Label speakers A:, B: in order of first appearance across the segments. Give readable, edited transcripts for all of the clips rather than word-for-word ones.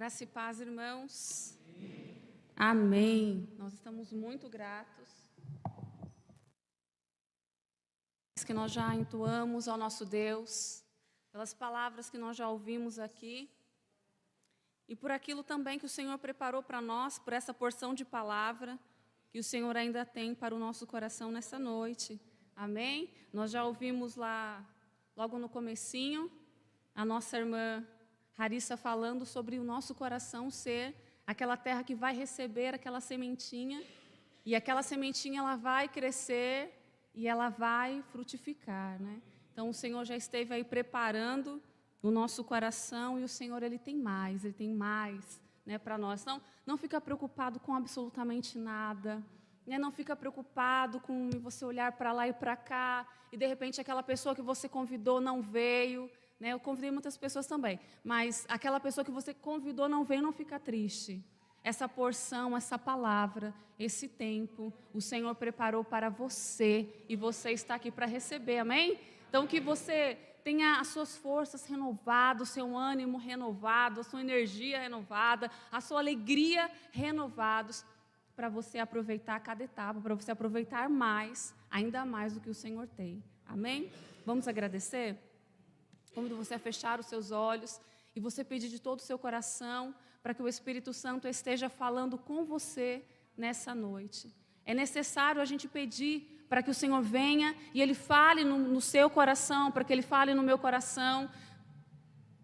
A: Graça e paz, irmãos. Amém. Nós estamos muito gratos que nós já entoamos ao nosso Deus, pelas palavras que nós já ouvimos aqui e por aquilo também que o Senhor preparou para nós, por essa porção de palavra que o Senhor ainda tem para o nosso coração nessa noite. Amém? Nós já ouvimos lá, logo no comecinho, a nossa irmã Harissa falando sobre o nosso coração ser aquela terra que vai receber aquela sementinha, e aquela sementinha ela vai crescer e ela vai frutificar, né? Então o Senhor já esteve aí preparando o nosso coração, e o Senhor ele tem mais, né, para nós. Então não fica preocupado com absolutamente nada, né? Não fica preocupado com você olhar para lá e para cá, e de repente aquela pessoa que você convidou não veio. Eu convidei muitas pessoas também, mas aquela pessoa que você convidou não veio, não fica triste. Essa porção, essa palavra, esse tempo, o Senhor preparou para você, e você está aqui para receber, amém? Então que você tenha as suas forças renovadas, o seu ânimo renovado, a sua energia renovada, a sua alegria renovados, para você aproveitar cada etapa, para você aproveitar mais, ainda mais do que o Senhor tem, amém? Vamos agradecer? Convido você a fechar os seus olhos e você pedir de todo o seu coração para que o Espírito Santo esteja falando com você nessa noite. É necessário a gente pedir para que o Senhor venha e Ele fale no seu coração, para que Ele fale no meu coração,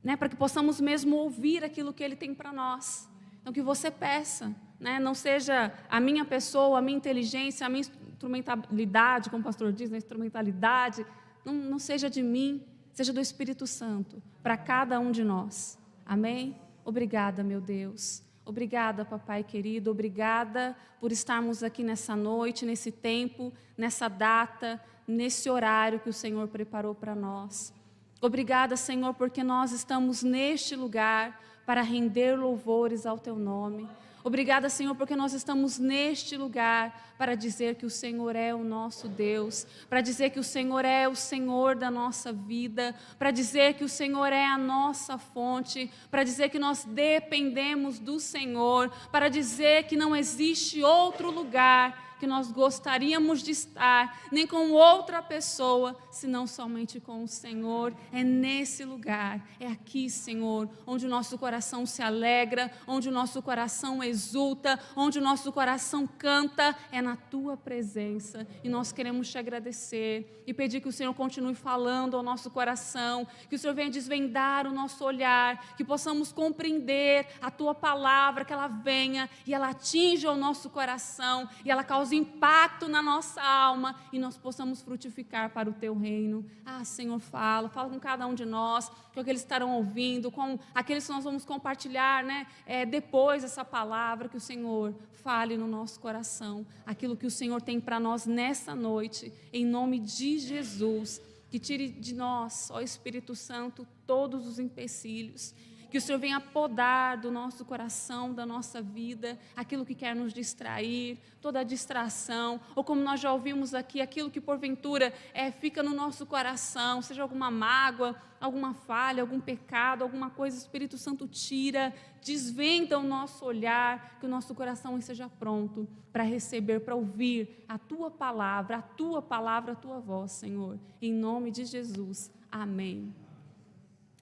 A: né, para que possamos mesmo ouvir aquilo que Ele tem para nós. Então que você peça, né, não seja a minha pessoa, a minha inteligência, a minha instrumentalidade, como o pastor diz, a instrumentalidade, não seja de mim, seja do Espírito Santo, para cada um de nós. Amém? Obrigada, meu Deus. Obrigada, papai querido. Obrigada por estarmos aqui nessa noite, nesse tempo, nessa data, nesse horário que o Senhor preparou para nós. Obrigada, Senhor, porque nós estamos neste lugar para render louvores ao Teu nome. Obrigada, Senhor, porque nós estamos neste lugar para dizer que o Senhor é o nosso Deus, para dizer que o Senhor é o Senhor da nossa vida, para dizer que o Senhor é a nossa fonte, para dizer que nós dependemos do Senhor, para dizer que não existe outro lugar que nós gostaríamos de estar, nem com outra pessoa, senão somente com o Senhor. É nesse lugar, é aqui, Senhor, onde o nosso coração se alegra, onde o nosso coração exulta, onde o nosso coração canta, é na Tua presença. E nós queremos Te agradecer e pedir que o Senhor continue falando ao nosso coração, que o Senhor venha desvendar o nosso olhar, que possamos compreender a Tua palavra, que ela venha e ela atinja o nosso coração e ela cause impacto na nossa alma e nós possamos frutificar para o Teu reino. Senhor, fala com cada um de nós, com aqueles que estarão ouvindo, com aqueles que nós vamos compartilhar, né, depois dessa palavra, que o Senhor fale no nosso coração aquilo que o Senhor tem para nós nessa noite, em nome de Jesus. Que tire de nós, ó Espírito Santo, todos os empecilhos, que o Senhor venha podar do nosso coração, da nossa vida, aquilo que quer nos distrair, toda a distração, ou como nós já ouvimos aqui, aquilo que porventura fica no nosso coração, seja alguma mágoa, alguma falha, algum pecado, alguma coisa, o Espírito Santo tira, desvenda o nosso olhar, que o nosso coração esteja pronto para receber, para ouvir a Tua palavra, a Tua voz, Senhor, em nome de Jesus, amém.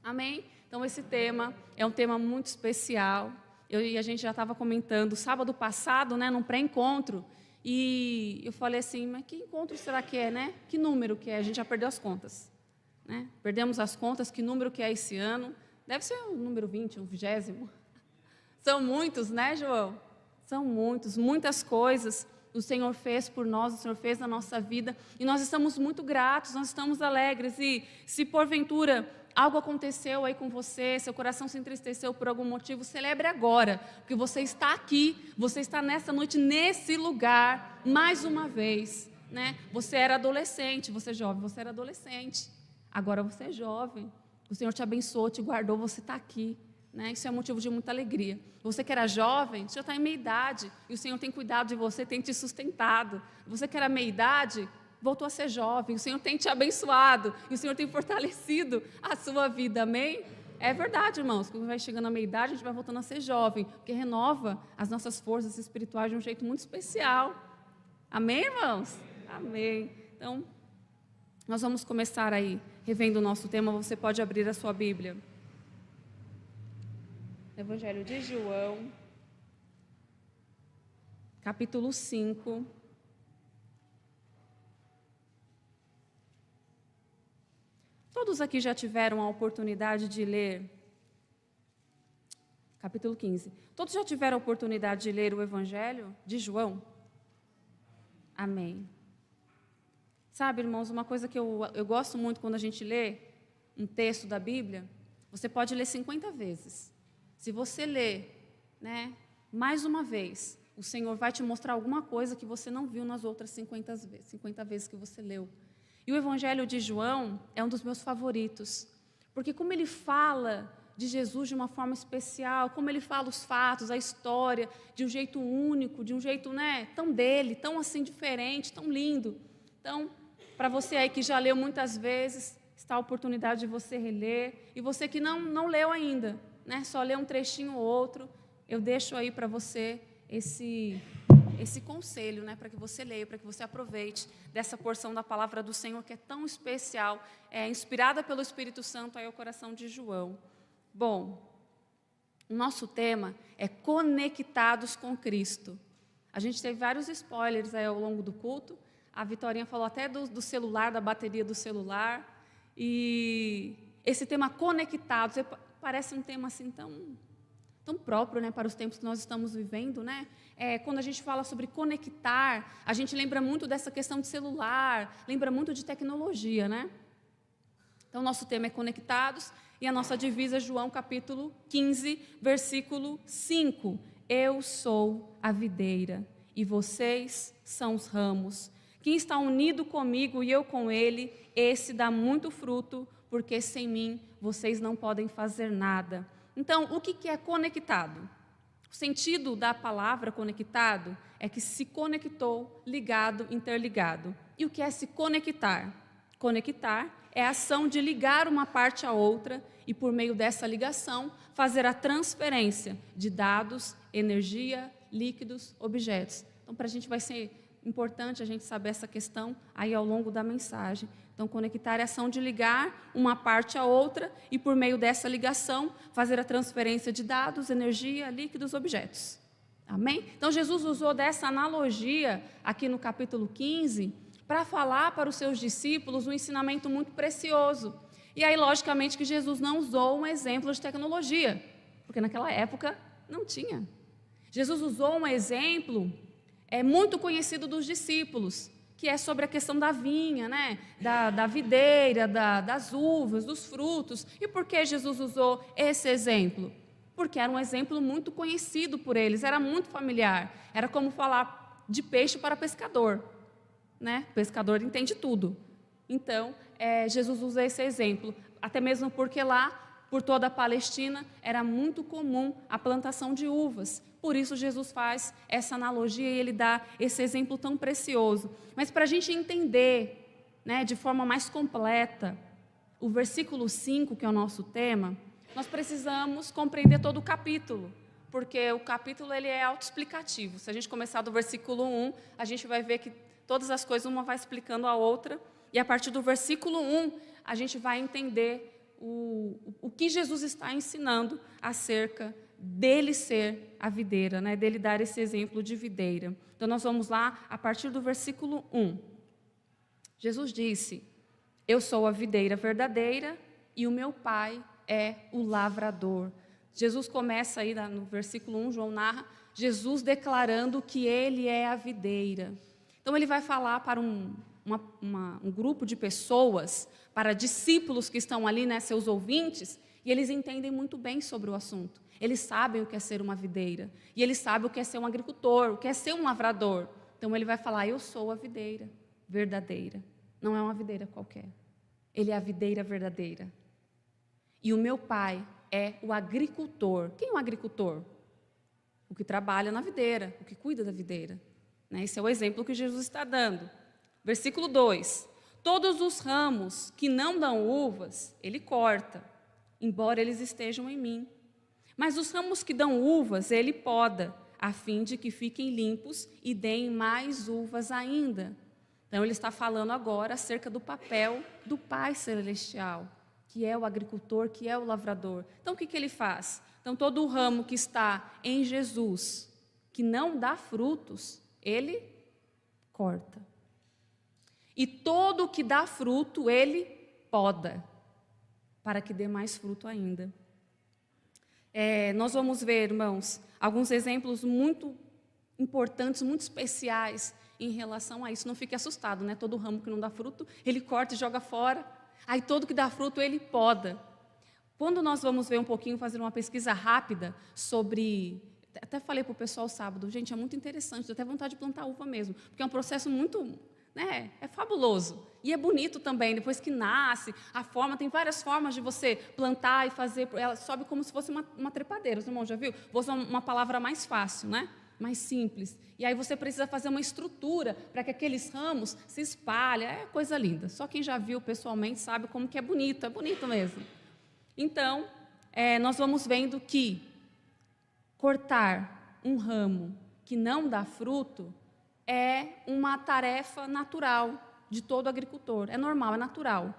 A: Amém? Então esse tema é um tema muito especial. A gente já estava comentando sábado passado, né, num pré-encontro, e eu falei assim, mas que encontro será que é, né? Que número que é? A gente já perdeu as contas, né? Perdemos as contas, que número que é esse ano? Deve ser o número 20, o 20º. São muitos, né, João? São muitos, muitas coisas o Senhor fez por nós, o Senhor fez na nossa vida, e nós estamos muito gratos, nós estamos alegres, e se porventura algo aconteceu aí com você, seu coração se entristeceu por algum motivo, celebre agora, porque você está aqui, você está nessa noite, nesse lugar, mais uma vez, né? Você era adolescente, você é jovem, você era adolescente, agora você é jovem, o Senhor te abençoou, te guardou, você está aqui, né? Isso é motivo de muita alegria. Você que era jovem, você já está em meia idade, e o Senhor tem cuidado de você, tem te sustentado. Você que era meia idade, voltou a ser jovem, o Senhor tem te abençoado, e o Senhor tem fortalecido a sua vida, amém? É verdade, irmãos, quando vai chegando à meia-idade, a gente vai voltando a ser jovem, porque renova as nossas forças espirituais de um jeito muito especial. Amém, irmãos? Amém. Então, nós vamos começar aí, revendo o nosso tema. Você pode abrir a sua Bíblia. Evangelho de João, capítulo 5. Todos aqui já tiveram a oportunidade de ler, capítulo 15. Todos já tiveram a oportunidade de ler o Evangelho de João? Amém. Sabe, irmãos, uma coisa que eu gosto muito quando a gente lê um texto da Bíblia, você pode ler 50 vezes. Se você ler, mais uma vez, o Senhor vai te mostrar alguma coisa que você não viu nas outras 50 vezes que você leu. E o Evangelho de João é um dos meus favoritos, porque como ele fala de Jesus de uma forma especial, como ele fala os fatos, a história, de um jeito único, de um jeito tão dele, tão assim diferente, tão lindo. Então, para você aí que já leu muitas vezes, está a oportunidade de você reler, e você que não leu ainda, só leu um trechinho ou outro, eu deixo aí para você esse conselho, para que você leia, para que você aproveite dessa porção da palavra do Senhor que é tão especial, inspirada pelo Espírito Santo aí ao coração de João. Bom, o nosso tema é conectados com Cristo. A gente teve vários spoilers aí ao longo do culto. A Vitorinha falou até do celular, da bateria do celular. E esse tema conectados parece um tema assim tão próprio, para os tempos que nós estamos vivendo, quando a gente fala sobre conectar, a gente lembra muito dessa questão de celular, lembra muito de tecnologia, Então, nosso tema é conectados, e a nossa divisa é João capítulo 15, versículo 5. Eu sou a videira, e vocês são os ramos. Quem está unido comigo e eu com ele, esse dá muito fruto, porque sem mim vocês não podem fazer nada. Então, o que é conectado? O sentido da palavra conectado é que se conectou, ligado, interligado. E o que é se conectar? Conectar é a ação de ligar uma parte à outra e, por meio dessa ligação, fazer a transferência de dados, energia, líquidos, objetos. Então, para a gente vai ser importante a gente saber essa questão aí ao longo da mensagem. Então, conectar é a ação de ligar uma parte à outra e, por meio dessa ligação, fazer a transferência de dados, energia, líquidos, objetos. Amém? Então, Jesus usou dessa analogia aqui no capítulo 15 para falar para os seus discípulos um ensinamento muito precioso. E aí, logicamente, que Jesus não usou um exemplo de tecnologia, porque naquela época não tinha. Jesus usou um exemplo muito conhecido dos discípulos, que é sobre a questão da vinha, da videira, das uvas, dos frutos. E por que Jesus usou esse exemplo? Porque era um exemplo muito conhecido por eles, era muito familiar. Era como falar de peixe para pescador. Pescador entende tudo. Então, Jesus usa esse exemplo, até mesmo porque lá, por toda a Palestina, era muito comum a plantação de uvas. Por isso, Jesus faz essa analogia e ele dá esse exemplo tão precioso. Mas para a gente entender, de forma mais completa, o versículo 5, que é o nosso tema, nós precisamos compreender todo o capítulo, porque o capítulo ele é autoexplicativo. Se a gente começar do versículo 1, a gente vai ver que todas as coisas, uma vai explicando a outra, e a partir do versículo 1, a gente vai entender o que Jesus está ensinando acerca dele ser a videira, dele dar esse exemplo de videira. Então, nós vamos lá, a partir do versículo 1. Jesus disse: eu sou a videira verdadeira e o meu Pai é o lavrador. Jesus começa aí no versículo 1, João narra, Jesus declarando que ele é a videira. Então, ele vai falar para um grupo de pessoas, para discípulos que estão ali, seus ouvintes, e eles entendem muito bem sobre o assunto. Eles sabem o que é ser uma videira, e eles sabem o que é ser um agricultor, o que é ser um lavrador. Então, ele vai falar: eu sou a videira verdadeira. Não é uma videira qualquer. Ele é a videira verdadeira. E o meu Pai é o agricultor. Quem é o agricultor? O que trabalha na videira, o que cuida da videira. Esse é o exemplo que Jesus está dando. Versículo 2. Todos os ramos que não dão uvas, ele corta. embora eles estejam em mim. Mas os ramos que dão uvas, ele poda, a fim de que fiquem limpos e deem mais uvas ainda. Então, ele está falando agora acerca do papel do Pai Celestial, que é o agricultor, que é o lavrador. Então, o que ele faz? Então, todo o ramo que está em Jesus, que não dá frutos, ele corta. E todo o que dá fruto, ele poda, para que dê mais fruto ainda. Nós vamos ver, irmãos, alguns exemplos muito importantes, muito especiais em relação a isso. Não fique assustado, né? Todo ramo que não dá fruto, ele corta e joga fora. Aí todo que dá fruto, ele poda. Quando nós vamos ver um pouquinho, fazer uma pesquisa rápida sobre... Até falei para o pessoal sábado, gente, é muito interessante, deu até vontade de plantar uva mesmo, porque é um processo muito... é fabuloso. E é bonito também, depois que nasce, tem várias formas de você plantar e fazer, ela sobe como se fosse uma trepadeira, os irmãos já viu? Vou usar uma palavra mais fácil, né? Mais simples. E aí você precisa fazer uma estrutura para que aqueles ramos se espalhem, é coisa linda. Só quem já viu pessoalmente sabe como que é bonito mesmo. Então, nós vamos vendo que cortar um ramo que não dá fruto é uma tarefa natural de todo agricultor. É normal, é natural.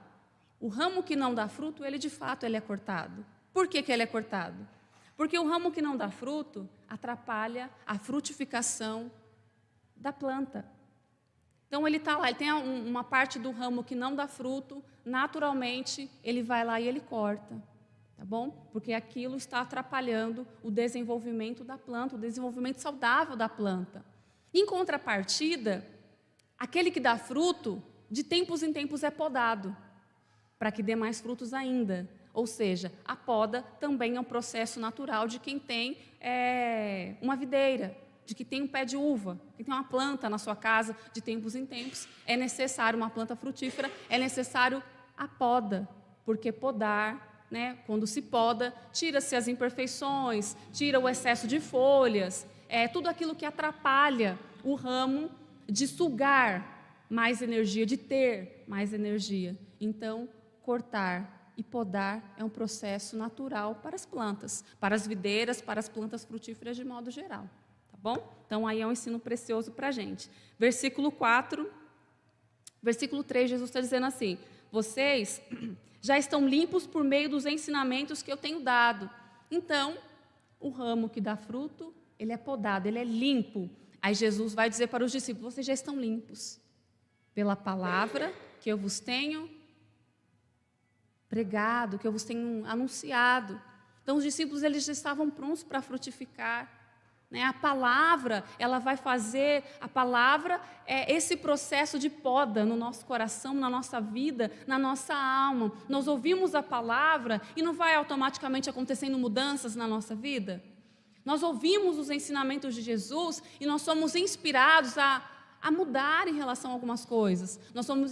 A: O ramo que não dá fruto, ele de fato ele é cortado. Por que ele é cortado? Porque o ramo que não dá fruto atrapalha a frutificação da planta. Então ele está lá, ele tem uma parte do ramo que não dá fruto, naturalmente ele vai lá e ele corta. Tá bom? Porque aquilo está atrapalhando o desenvolvimento da planta, o desenvolvimento saudável da planta. Em contrapartida, aquele que dá fruto, de tempos em tempos é podado, para que dê mais frutos ainda. Ou seja, a poda também é um processo natural de quem tem uma videira, de quem tem um pé de uva, quem tem uma planta na sua casa, de tempos em tempos, é necessário uma planta frutífera, é necessário a poda, porque podar, né, quando se poda, tira-se as imperfeições, tira o excesso de folhas, tudo aquilo que atrapalha o ramo de sugar mais energia, de ter mais energia. Então, cortar e podar é um processo natural para as plantas, para as videiras, para as plantas frutíferas de modo geral. Tá bom? Então, aí é um ensino precioso para a gente. Versículo 4, versículo 3, Jesus está dizendo assim: vocês já estão limpos por meio dos ensinamentos que eu tenho dado. Então, o ramo que dá fruto, ele é podado, ele é limpo. Aí Jesus vai dizer para os discípulos: vocês já estão limpos pela palavra que eu vos tenho pregado, que eu vos tenho anunciado. Então os discípulos eles já estavam prontos para frutificar, né? A palavra, ela vai fazer, a palavra é esse processo de poda no nosso coração, na nossa vida, na nossa alma. Nós ouvimos a palavra e não vai automaticamente acontecendo mudanças na nossa vida? Nós ouvimos os ensinamentos de Jesus e nós somos inspirados a mudar em relação a algumas coisas. Nós somos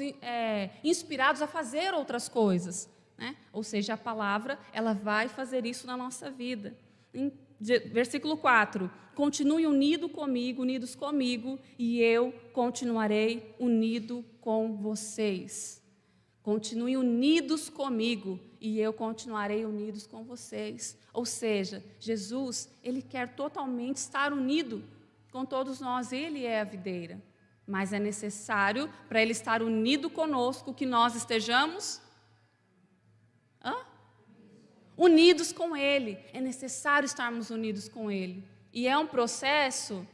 A: inspirados a fazer outras coisas, né? Ou seja, a palavra, ela vai fazer isso na nossa vida. Versículo 4: continue unidos comigo, e eu continuarei unido com vocês. Continue unidos comigo, e eu continuarei unidos com vocês. Ou seja, Jesus, ele quer totalmente estar unido com todos nós. Ele é a videira. Mas é necessário, para ele estar unido conosco, que nós estejamos unidos com ele. É necessário estarmos unidos com ele. E é um processo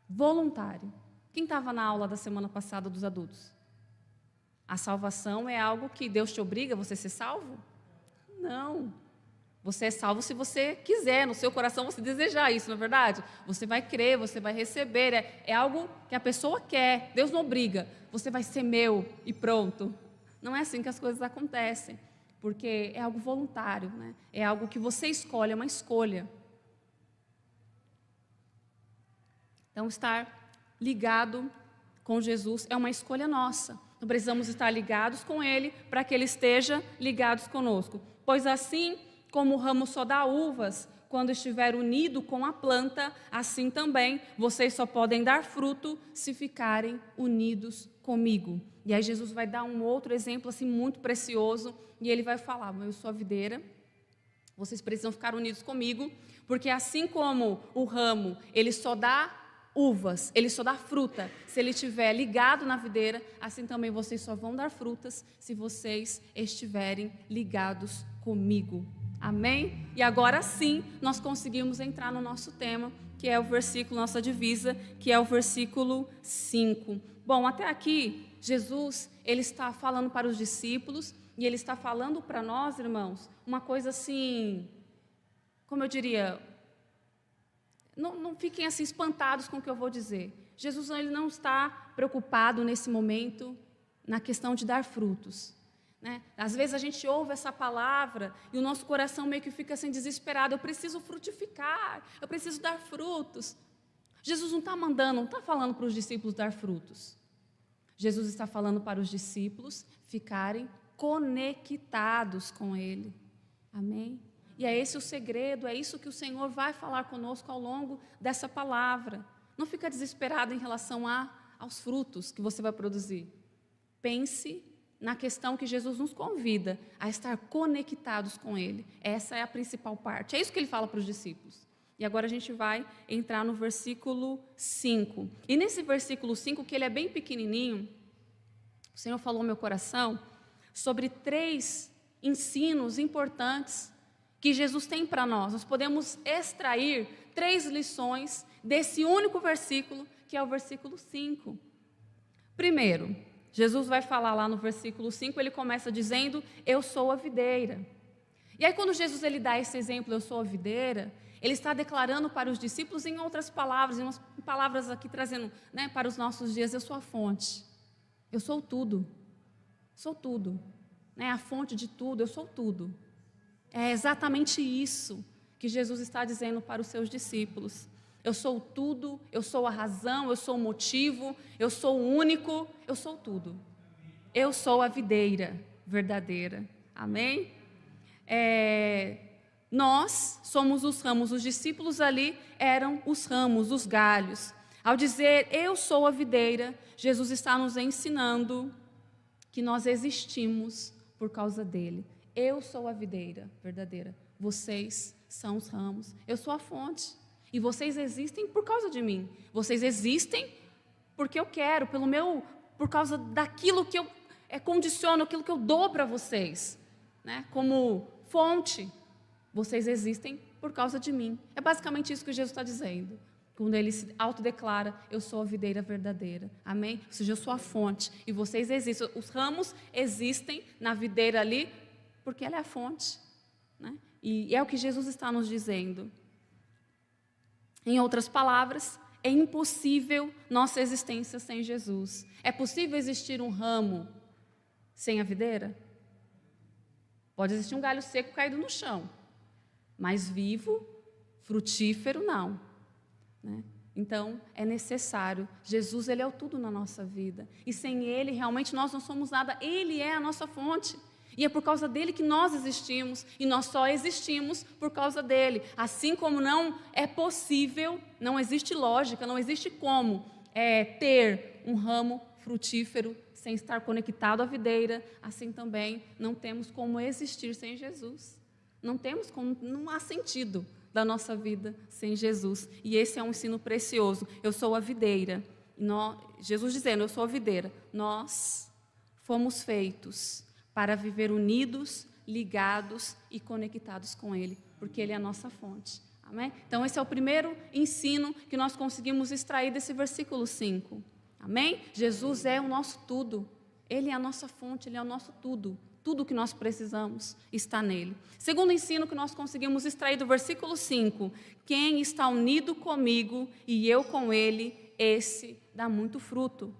A: voluntário. Quem estava na aula da semana passada dos adultos? A salvação é algo que Deus te obriga a você ser salvo? Não. Você é salvo se você quiser, no seu coração você desejar isso, não é verdade? Você vai crer, você vai receber, é algo que a pessoa quer, Deus não obriga. Você vai ser meu e pronto. Não é assim que as coisas acontecem, porque é algo voluntário, né? É algo que você escolhe, é uma escolha. Então, estar ligado com Jesus é uma escolha nossa. Então, precisamos estar ligados com Ele para que Ele esteja ligado conosco. Pois assim como o ramo só dá uvas quando estiver unido com a planta, assim também vocês só podem dar fruto se ficarem unidos comigo. E aí Jesus vai dar um outro exemplo assim muito precioso, e ele vai falar: eu sou a videira, vocês precisam ficar unidos comigo, porque assim como o ramo, ele só dá uvas, ele só dá fruta se ele estiver ligado na videira, assim também vocês só vão dar frutas se vocês estiverem ligados comigo. Amém? E agora sim, nós conseguimos entrar no nosso tema, que é o versículo, nossa divisa, que é o versículo 5. Bom, até aqui, Jesus, ele está falando para os discípulos, e ele está falando para nós, irmãos, uma coisa assim, como eu diria, não fiquem assim espantados com o que eu vou dizer. Jesus, ele não está preocupado nesse momento na questão de dar frutos, né? Às vezes a gente ouve essa palavra e o nosso coração meio que fica assim desesperado: eu preciso frutificar, eu preciso dar frutos. Jesus não está mandando, não está falando para os discípulos dar frutos. Jesus está falando para os discípulos ficarem conectados com Ele. Amém? E é esse o segredo, é isso que o Senhor vai falar conosco ao longo dessa palavra. Não fica desesperado em relação aos frutos que você vai produzir. Pense na questão que Jesus nos convida a estar conectados com Ele. Essa é a principal parte. É isso que Ele fala para os discípulos. E agora a gente vai entrar no versículo 5. E nesse versículo 5, que ele é bem pequenininho, o Senhor falou ao meu coração sobre 3 ensinos importantes que Jesus tem para nós. Nós podemos extrair 3 lições desse único versículo, que é o versículo 5. Primeiro, Jesus vai falar lá no versículo 5, ele começa dizendo: eu sou a videira. E aí quando Jesus ele dá esse exemplo, eu sou a videira, ele está declarando para os discípulos em outras palavras, em umas palavras aqui trazendo, né, para os nossos dias: eu sou a fonte, eu sou tudo, né, a fonte de tudo, eu sou tudo. É exatamente isso que Jesus está dizendo para os seus discípulos. Eu sou tudo, eu sou a razão, eu sou o motivo, eu sou o único, eu sou tudo. Eu sou a videira verdadeira. Amém? Nós somos os ramos, os discípulos ali eram os ramos, os galhos. Ao dizer eu sou a videira, Jesus está nos ensinando que nós existimos por causa dele. Eu sou a videira verdadeira, vocês são os ramos, eu sou a fonte. E vocês existem por causa de mim. Vocês existem porque eu quero, por causa daquilo que eu condiciono, aquilo que eu dou para vocês, né? Como fonte. Vocês existem por causa de mim. É basicamente isso que Jesus está dizendo. Quando ele se autodeclara: eu sou a videira verdadeira. Amém? Ou seja, eu sou a fonte. E vocês existem. Os ramos existem na videira ali porque ela é a fonte, né? E é o que Jesus está nos dizendo. Em outras palavras, é impossível nossa existência sem Jesus. É possível existir um ramo sem a videira? Pode existir um galho seco caído no chão, mas vivo, frutífero, não, né? Então, é necessário. Jesus, ele é o tudo na nossa vida. E sem ele, realmente, nós não somos nada. Ele é a nossa fonte. E é por causa dele que nós existimos, e nós só existimos por causa dele. Assim como não é possível, não existe lógica, não existe como ter um ramo frutífero sem estar conectado à videira, assim também não temos como existir sem Jesus. Não há sentido da nossa vida sem Jesus. E esse é um ensino precioso. Eu sou a videira. Jesus dizendo: eu sou a videira. Nós fomos feitos para viver unidos, ligados e conectados com Ele, porque Ele é a nossa fonte. Amém? Então esse é o primeiro ensino que nós conseguimos extrair desse versículo 5. Amém? Jesus é o nosso tudo. Ele é a nossa fonte, Ele é o nosso tudo. Tudo que nós precisamos está nele. Segundo ensino que nós conseguimos extrair do versículo 5: quem está unido comigo e eu com Ele, esse dá muito fruto.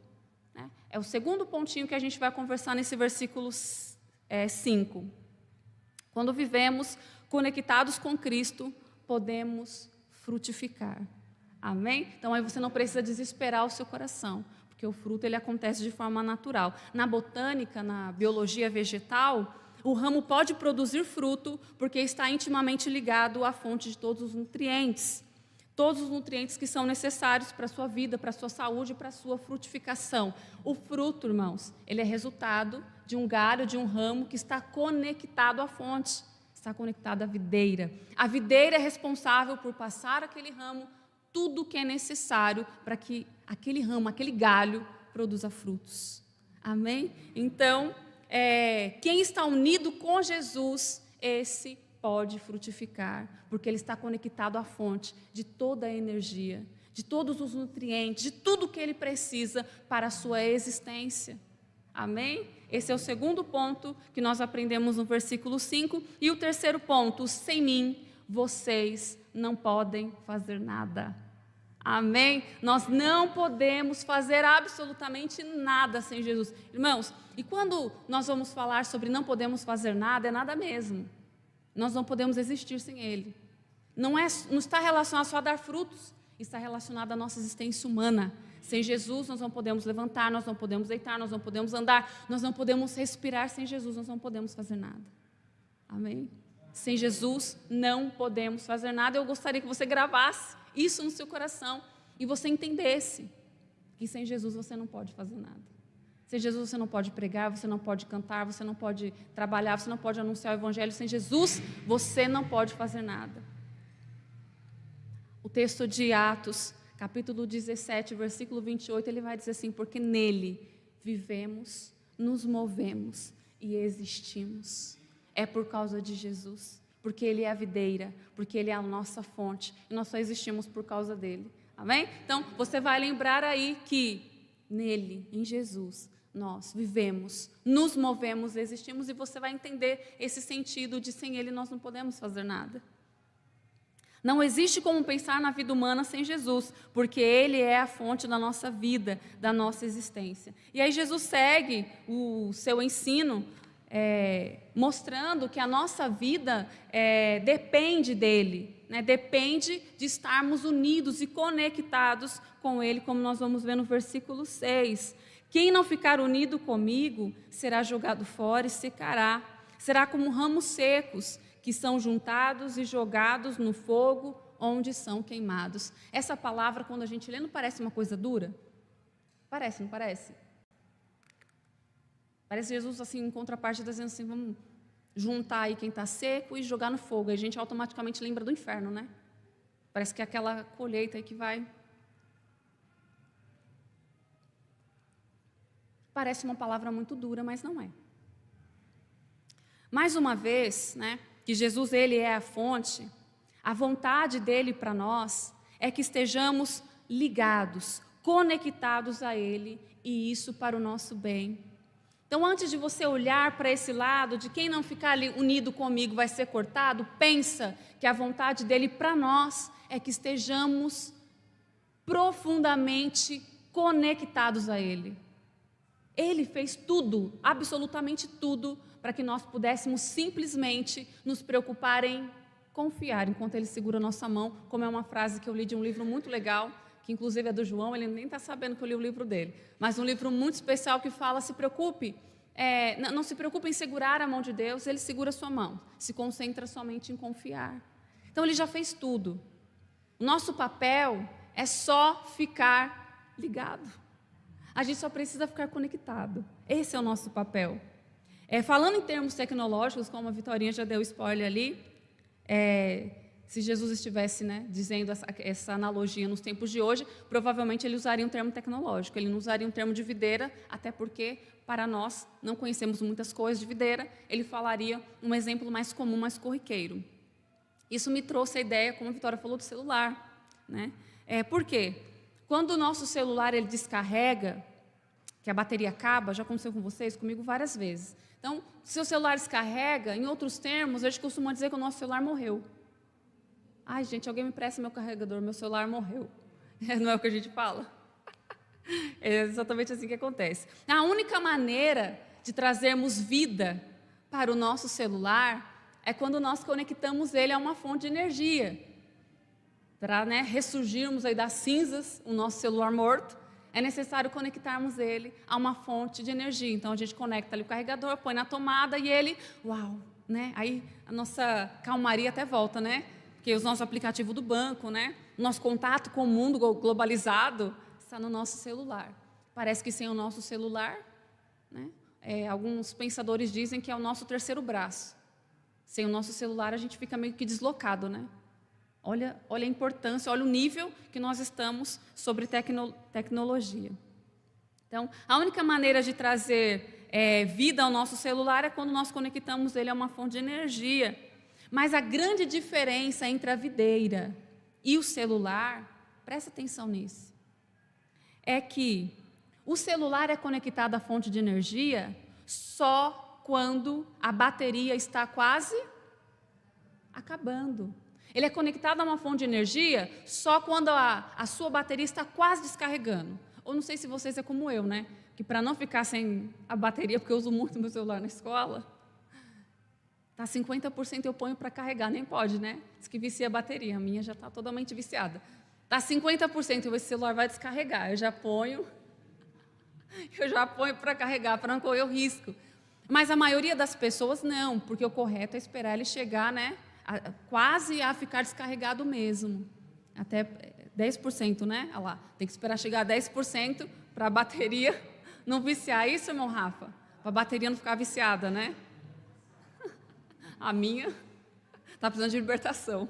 A: É o segundo pontinho que a gente vai conversar nesse versículo 5. Quando vivemos conectados com Cristo, podemos frutificar. Amém? Então aí você não precisa desesperar o seu coração, porque o fruto ele acontece de forma natural. Na botânica, na biologia vegetal, o ramo pode produzir fruto porque está intimamente ligado à fonte de todos os nutrientes. Todos os nutrientes que são necessários para a sua vida, para a sua saúde, para a sua frutificação. O fruto, irmãos, ele é resultado de um galho, de um ramo que está conectado à fonte, está conectado à videira. A videira é responsável por passar aquele ramo tudo o que é necessário para que aquele ramo, aquele galho, produza frutos. Amém? Então, quem está unido com Jesus, esse pode frutificar, porque ele está conectado à fonte de toda a energia, de todos os nutrientes, de tudo que ele precisa para a sua existência. Amém? Esse é o segundo ponto que nós aprendemos no versículo 5. E o terceiro ponto: sem mim, vocês não podem fazer nada. Amém? Nós não podemos fazer absolutamente nada sem Jesus. Irmãos, e quando nós vamos falar sobre não podemos fazer nada, é nada mesmo. Nós não podemos existir sem Ele. Não está relacionado só a dar frutos, está relacionado à nossa existência humana. Sem Jesus nós não podemos levantar, nós não podemos deitar, nós não podemos andar, nós não podemos respirar. Sem Jesus nós não podemos fazer nada. Amém? Sem Jesus não podemos fazer nada. Eu gostaria que você gravasse isso no seu coração e você entendesse que sem Jesus você não pode fazer nada. Sem Jesus você não pode pregar, você não pode cantar, você não pode trabalhar, você não pode anunciar o evangelho. Sem Jesus você não pode fazer nada. O texto de Atos, capítulo 17, versículo 28, ele vai dizer assim: porque nele vivemos, nos movemos e existimos. É por causa de Jesus, porque ele é a videira, porque ele é a nossa fonte, e nós só existimos por causa dele. Amém? Então, você vai lembrar aí que nele, em Jesus, nós vivemos, nos movemos, existimos, e você vai entender esse sentido de sem Ele nós não podemos fazer nada. Não existe como pensar na vida humana sem Jesus, porque Ele é a fonte da nossa vida, da nossa existência. E aí Jesus segue o seu ensino, mostrando que a nossa vida depende dele, né? Depende de estarmos unidos e conectados com Ele, como nós vamos ver no versículo 6. Quem não ficar unido comigo será jogado fora e secará. Será como ramos secos que são juntados e jogados no fogo, onde são queimados. Essa palavra, quando a gente lê, não parece uma coisa dura? Parece, não parece? Parece Jesus, assim, em contraparte, dizendo assim: vamos juntar aí quem está seco e jogar no fogo. Aí a gente automaticamente lembra do inferno, né? Parece que é aquela colheita aí que vai... Parece uma palavra muito dura, mas não é. Mais uma vez, né, que Jesus ele é a fonte, a vontade dele para nós é que estejamos ligados, conectados a Ele, e isso para o nosso bem. Então, antes de você olhar para esse lado, de quem não ficar ali unido comigo vai ser cortado, pensa que a vontade dele para nós é que estejamos profundamente conectados a Ele. Ele fez tudo, absolutamente tudo, para que nós pudéssemos simplesmente nos preocupar em confiar, enquanto Ele segura a nossa mão, como é uma frase que eu li de um livro muito legal, que inclusive é do João, ele nem está sabendo que eu li o livro dele, mas um livro muito especial que fala: se preocupe, não se preocupe em segurar a mão de Deus, Ele segura a sua mão, se concentra somente em confiar. Então Ele já fez tudo. O nosso papel é só ficar ligado. A gente só precisa ficar conectado. Esse é o nosso papel. Falando em termos tecnológicos, como a Vitorinha já deu spoiler ali, se Jesus estivesse, né, dizendo essa analogia nos tempos de hoje, provavelmente ele usaria um termo tecnológico, ele não usaria um termo de videira, até porque, para nós, não conhecemos muitas coisas de videira, ele falaria um exemplo mais comum, mais corriqueiro. Isso me trouxe a ideia, como a Vitória falou, do celular, né? Por quê? Quando o nosso celular ele descarrega, que a bateria acaba, já aconteceu com vocês, comigo várias vezes. Então, se o celular descarrega, em outros termos, a gente costuma dizer que o nosso celular morreu. Ai, gente, alguém me presta meu carregador, meu celular morreu. Não é o que a gente fala? É exatamente assim que acontece. A única maneira de trazermos vida para o nosso celular é quando nós conectamos ele a uma fonte de energia. Para, né, ressurgirmos aí das cinzas, o nosso celular morto, é necessário conectarmos ele a uma fonte de energia. Então, a gente conecta ali o carregador, põe na tomada e ele, uau, né? Aí a nossa calmaria até volta, né? Porque os nossos aplicativos do banco, né? O nosso contato com o mundo globalizado está no nosso celular. Parece que sem o nosso celular, né? Alguns pensadores dizem que é o nosso terceiro braço. Sem o nosso celular, a gente fica meio que deslocado, né? Olha a importância, olha o nível que nós estamos sobre tecnologia. Então, a única maneira de trazer vida ao nosso celular é quando nós conectamos ele a uma fonte de energia. Mas a grande diferença entre a videira e o celular, presta atenção nisso, é que o celular é conectado à fonte de energia só quando a bateria está quase acabando. Ele é conectado a uma fonte de energia só quando a sua bateria está quase descarregando. Ou não sei se vocês é como eu, né? Que para não ficar sem a bateria, porque eu uso muito meu celular na escola, tá 50% eu ponho para carregar, nem pode, né? Diz que vicia a bateria, a minha já está totalmente viciada. Tá 50%, esse celular vai descarregar, eu já ponho para carregar, para não correr o risco. Mas a maioria das pessoas não, porque o correto é esperar ele chegar, né? Quase a ficar descarregado mesmo. Até 10%, né? Olha lá, tem que esperar chegar a 10% para a bateria não viciar. Isso, irmão Rafa? Para a bateria não ficar viciada, né? A minha está precisando de libertação.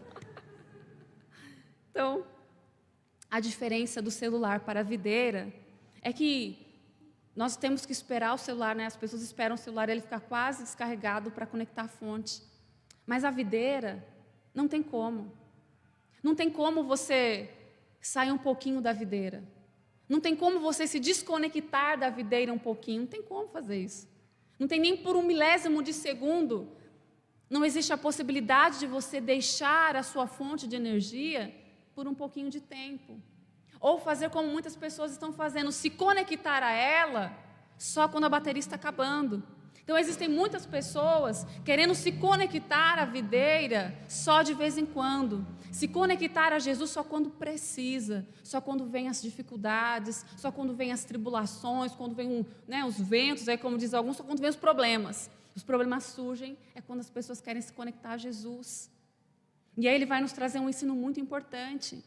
A: Então, a diferença do celular para a videira é que nós temos que esperar o celular, né? As pessoas esperam o celular ele ficar quase descarregado para conectar a fonte. Mas a videira, não tem como. Não tem como você sair um pouquinho da videira. Não tem como você se desconectar da videira um pouquinho. Não tem como fazer isso. Não tem nem por um milésimo de segundo. Não existe a possibilidade de você deixar a sua fonte de energia por um pouquinho de tempo. Ou fazer como muitas pessoas estão fazendo, se conectar a ela só quando a bateria está acabando. Então, existem muitas pessoas querendo se conectar à videira só de vez em quando. Se conectar a Jesus só quando precisa, só quando vem as dificuldades, só quando vem as tribulações, quando vem os ventos, como diz alguns, só quando vem os problemas. Os problemas surgem quando as pessoas querem se conectar a Jesus. E aí ele vai nos trazer um ensino muito importante.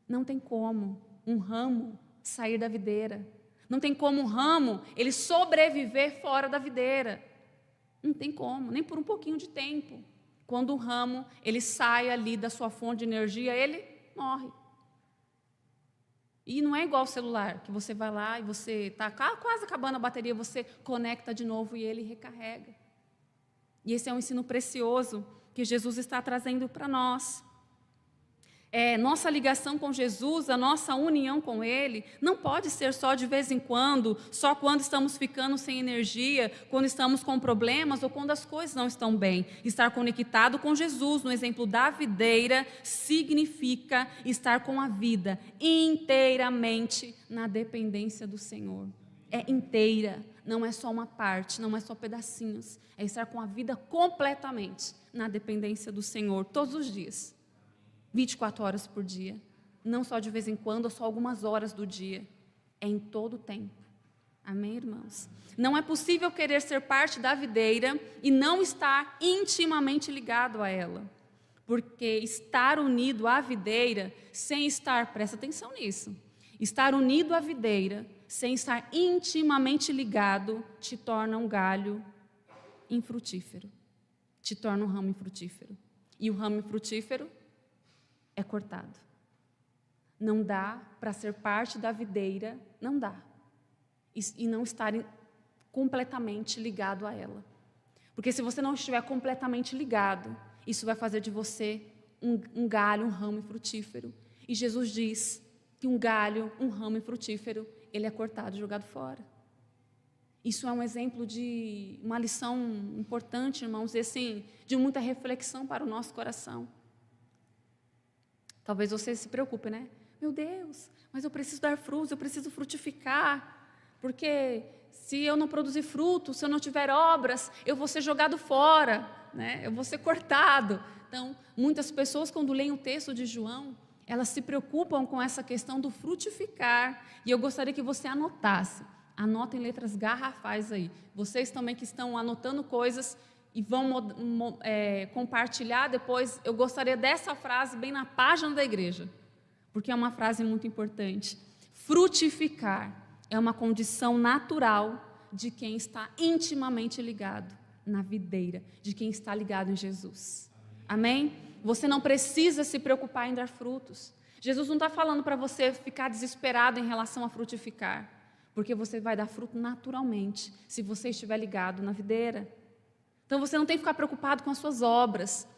A: Não tem como um ramo sair da videira. Não tem como um ramo ele sobreviver fora da videira. Não tem como, nem por um pouquinho de tempo. Quando o ramo ele sai ali da sua fonte de energia, ele morre. E não é igual o celular, que você vai lá e você está quase acabando a bateria, você conecta de novo e ele recarrega. E esse é um ensino precioso que Jesus está trazendo para nós. Nossa ligação com Jesus, a nossa união com Ele, não pode ser só de vez em quando, só quando estamos ficando sem energia, quando estamos com problemas ou quando as coisas não estão bem. Estar conectado com Jesus, no exemplo da videira, significa estar com a vida inteiramente na dependência do Senhor. É inteira, não é só uma parte, não é só pedacinhos. É estar com a vida completamente na dependência do Senhor, todos os dias. 24 horas por dia, não só de vez em quando, ou só algumas horas do dia, é em todo o tempo. Amém, irmãos? Não é possível querer ser parte da videira e não estar intimamente ligado a ela, porque estar unido à videira, sem estar, presta atenção nisso, estar unido à videira, sem estar intimamente ligado, te torna um galho infrutífero, te torna um ramo infrutífero, e o ramo infrutífero é cortado. Não dá para ser parte da videira, não dá. E não estar completamente ligado a ela. Porque se você não estiver completamente ligado, isso vai fazer de você um galho, um ramo infrutífero. E Jesus diz que um galho, um ramo infrutífero, ele é cortado, jogado fora. Isso é um exemplo de uma lição importante, irmãos, e assim, de muita reflexão para o nosso coração. Talvez você se preocupe, né? Meu Deus, mas eu preciso dar frutos, eu preciso frutificar, porque se eu não produzir frutos, se eu não tiver obras, eu vou ser jogado fora, né? Eu vou ser cortado. Então, muitas pessoas, quando leem o texto de João, elas se preocupam com essa questão do frutificar, e eu gostaria que você anotasse, anotem letras garrafais aí, vocês também que estão anotando coisas, e vão compartilhar depois, eu gostaria dessa frase bem na página da igreja, porque é uma frase muito importante. Frutificar é uma condição natural de quem está intimamente ligado na videira, de quem está ligado em Jesus. Amém? Você não precisa se preocupar em dar frutos. Jesus não está falando para você ficar desesperado em relação a frutificar, porque você vai dar fruto naturalmente, se você estiver ligado na videira. Então você não tem que ficar preocupado com as suas obras,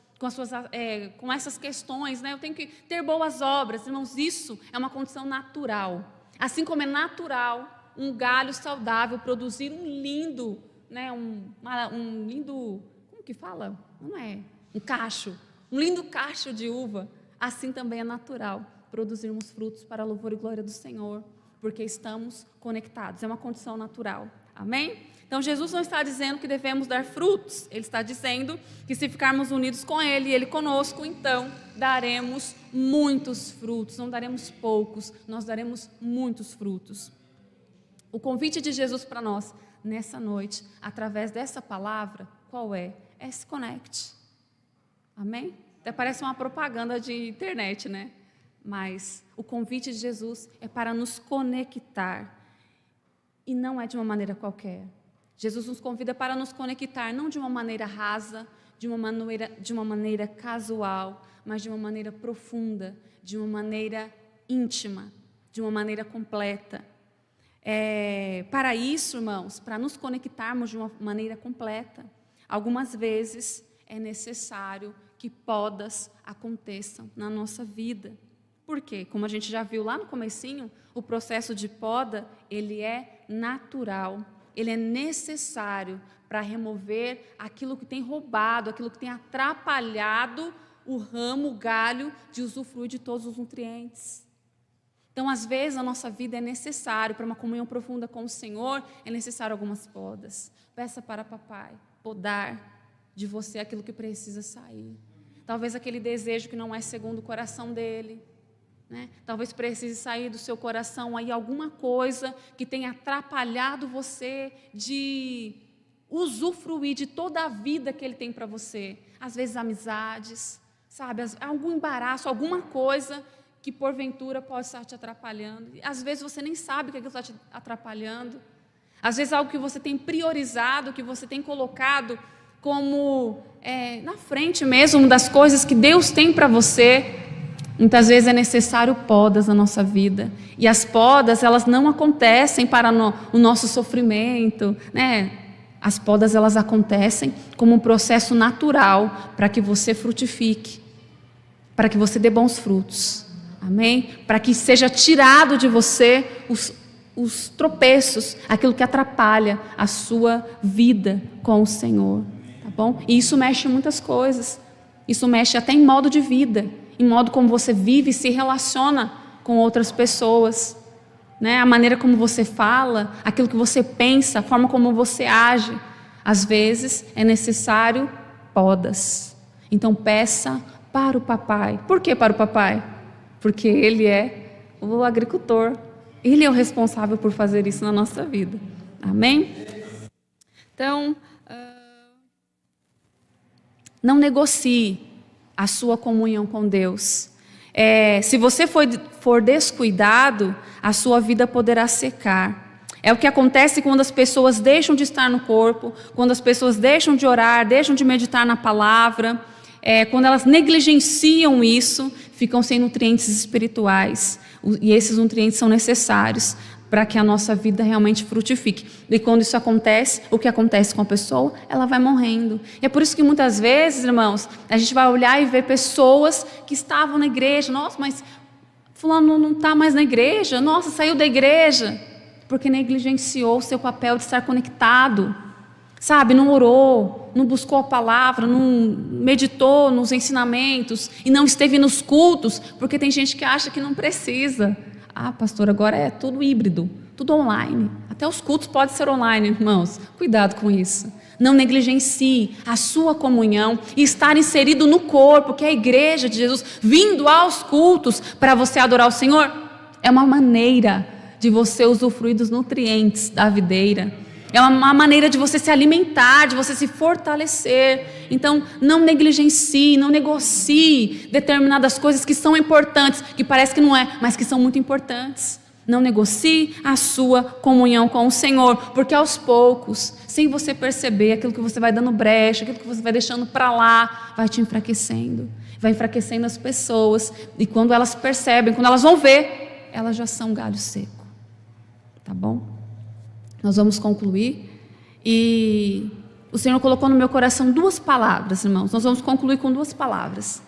A: com essas questões, né? Eu tenho que ter boas obras, irmãos, isso é uma condição natural. Assim como é natural um galho saudável produzir um lindo, né? Um lindo, como que fala? Não é? Um cacho, um lindo cacho de uva. Assim também é natural produzirmos frutos para a louvor e glória do Senhor, porque estamos conectados, é uma condição natural. Amém? Então Jesus não está dizendo que devemos dar frutos, Ele está dizendo que se ficarmos unidos com Ele e Ele conosco, então daremos muitos frutos, não daremos poucos, nós daremos muitos frutos. O convite de Jesus para nós nessa noite, através dessa palavra, qual é? É se conecte. Amém? Até parece uma propaganda de internet, né? Mas o convite de Jesus é para nos conectar. E não é de uma maneira qualquer. Jesus nos convida para nos conectar, não de uma maneira rasa, de uma maneira casual, mas de uma maneira profunda, de uma maneira íntima, de uma maneira completa. Para isso, irmãos, para nos conectarmos de uma maneira completa, algumas vezes é necessário que podas aconteçam na nossa vida. Por quê? Como a gente já viu lá no comecinho, o processo de poda, ele é natural, ele é necessário para remover aquilo que tem roubado, aquilo que tem atrapalhado o ramo, o galho, de usufruir de todos os nutrientes. Então, às vezes, na nossa vida é necessário, para uma comunhão profunda com o Senhor, é necessário algumas podas. Peça para papai podar de você aquilo que precisa sair. Talvez aquele desejo que não é segundo o coração dele. Né? Talvez precise sair do seu coração aí alguma coisa que tenha atrapalhado você de usufruir de toda a vida que Ele tem para você. Às vezes amizades, sabe? Algum embaraço, alguma coisa que porventura pode estar te atrapalhando. Às vezes você nem sabe que aquilo está te atrapalhando. Às vezes algo que você tem priorizado, que você tem colocado como na frente mesmo das coisas que Deus tem para você. Muitas vezes é necessário podas na nossa vida. E as podas, elas não acontecem para o nosso sofrimento, né? As podas, elas acontecem como um processo natural para que você frutifique, para que você dê bons frutos. Amém? Para que seja tirado de você os tropeços, aquilo que atrapalha a sua vida com o Senhor. Tá bom? E isso mexe em muitas coisas. Isso mexe até em modo de vida, em modo como você vive e se relaciona com outras pessoas, né? A maneira como você fala, aquilo que você pensa, a forma como você age. Às vezes é necessário podas. Então peça para o papai. Por que para o papai? Porque ele é o agricultor. Ele é o responsável por fazer isso na nossa vida. Amém? Então, não negocie a sua comunhão com Deus. Se você for descuidado, a sua vida poderá secar. É o que acontece quando as pessoas deixam de estar no corpo, quando as pessoas deixam de orar, deixam de meditar na palavra, quando elas negligenciam isso, ficam sem nutrientes espirituais. E esses nutrientes são necessários para que a nossa vida realmente frutifique. E quando isso acontece, o que acontece com a pessoa? Ela vai morrendo. E é por isso que muitas vezes, irmãos, a gente vai olhar e ver pessoas que estavam na igreja. Nossa, mas fulano não está mais na igreja. Nossa, saiu da igreja. Porque negligenciou o seu papel de estar conectado. Sabe, não orou, não buscou a palavra, não meditou nos ensinamentos e não esteve nos cultos, porque tem gente que acha que não precisa. Ah, pastor, agora é tudo híbrido, tudo online. Até os cultos podem ser online, irmãos. Cuidado com isso. Não negligencie a sua comunhão e estar inserido no corpo, que é a igreja de Jesus, vindo aos cultos para você adorar o Senhor. É uma maneira de você usufruir dos nutrientes da videira. É uma maneira de você se alimentar, de você se fortalecer. Então, não negligencie, não negocie determinadas coisas que são importantes, que parece que não é, mas que são muito importantes. Não negocie a sua comunhão com o Senhor, porque aos poucos, sem você perceber, aquilo que você vai dando brecha, aquilo que você vai deixando para lá, vai te enfraquecendo. Vai enfraquecendo as pessoas. E quando elas percebem, quando elas vão ver, elas já são galho seco. Tá bom? Nós vamos concluir. E o Senhor colocou no meu coração 2 palavras, irmãos. Nós vamos concluir com 2 palavras.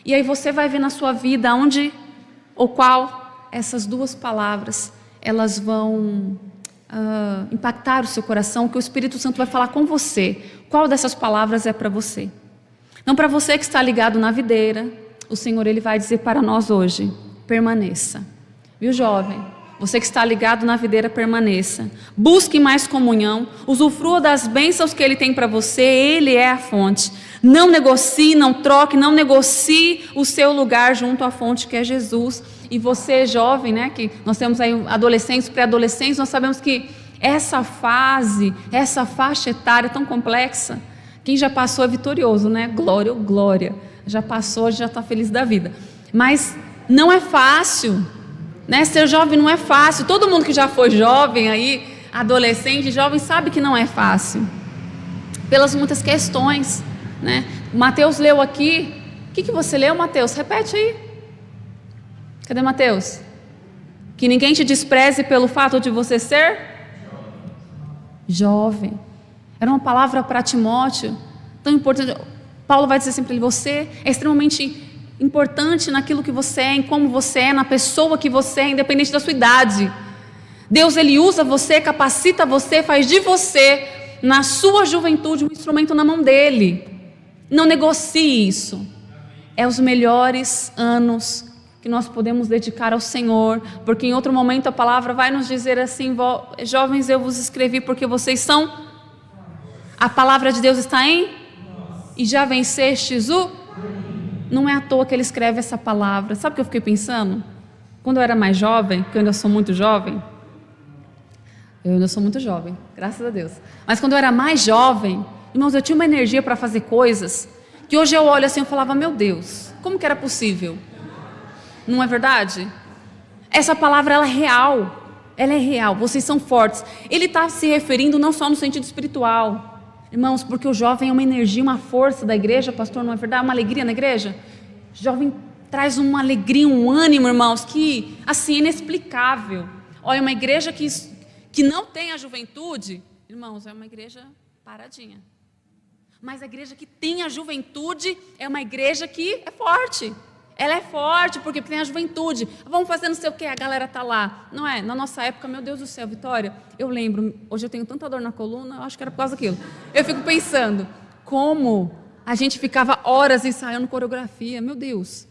A: E aí você vai ver na sua vida onde ou qual essas 2 palavras elas vão impactar o seu coração, que o Espírito Santo vai falar com você. Qual dessas palavras é para você? Não para você que está ligado na videira, o Senhor ele vai dizer para nós hoje, permaneça. Viu, jovem? Você que está ligado na videira, permaneça. Busque mais comunhão, usufrua das bênçãos que Ele tem para você, Ele é a fonte. Não negocie, não troque, não negocie o seu lugar junto à fonte que é Jesus. E você, jovem, né, que nós temos aí adolescentes, pré-adolescentes, nós sabemos que essa fase, essa faixa etária tão complexa, quem já passou é vitorioso, né? Glória, oh, glória. Já passou, já está feliz da vida. Mas não é fácil, né? Ser jovem não é fácil. Todo mundo que já foi jovem aí, adolescente, jovem, sabe que não é fácil. Pelas muitas questões, né? O Mateus leu aqui. O que você leu, Mateus? Repete aí. Cadê Mateus? Que ninguém te despreze pelo fato de você ser jovem. Era uma palavra para Timóteo, tão importante. Paulo vai dizer sempre para ele, você é extremamente importante naquilo que você é, em como você é, na pessoa que você é, independente da sua idade. Deus, Ele usa você, capacita você, faz de você, na sua juventude, um instrumento na mão dEle. Não negocie isso. É os melhores anos que nós podemos dedicar ao Senhor, porque em outro momento a palavra vai nos dizer assim, jovens, eu vos escrevi porque vocês são... A palavra de Deus está em? E já vencestes o? Não é à toa que ele escreve essa palavra. Sabe o que eu fiquei pensando? Quando eu era mais jovem, porque eu ainda sou muito jovem. Eu ainda sou muito jovem, graças a Deus. Mas quando eu era mais jovem, irmãos, eu tinha uma energia para fazer coisas que hoje eu olho assim e falava, meu Deus, como que era possível? Não é verdade? Essa palavra, ela é real. Ela é real, vocês são fortes. Ele está se referindo não só no sentido espiritual. Irmãos, porque o jovem é uma energia, uma força da igreja, pastor, não é verdade? Uma alegria na igreja. O jovem traz uma alegria, um ânimo, irmãos, que, assim, inexplicável. Olha, uma igreja que não tem a juventude, irmãos, é uma igreja paradinha. Mas a igreja que tem a juventude é uma igreja que é forte. Ela é forte porque tem a juventude. Vamos fazer não sei o que, a galera está lá. Não é? Na nossa época, meu Deus do céu, Vitória, eu lembro, hoje eu tenho tanta dor na coluna, eu acho que era por causa daquilo. Eu fico pensando, como a gente ficava horas ensaiando coreografia, meu Deus.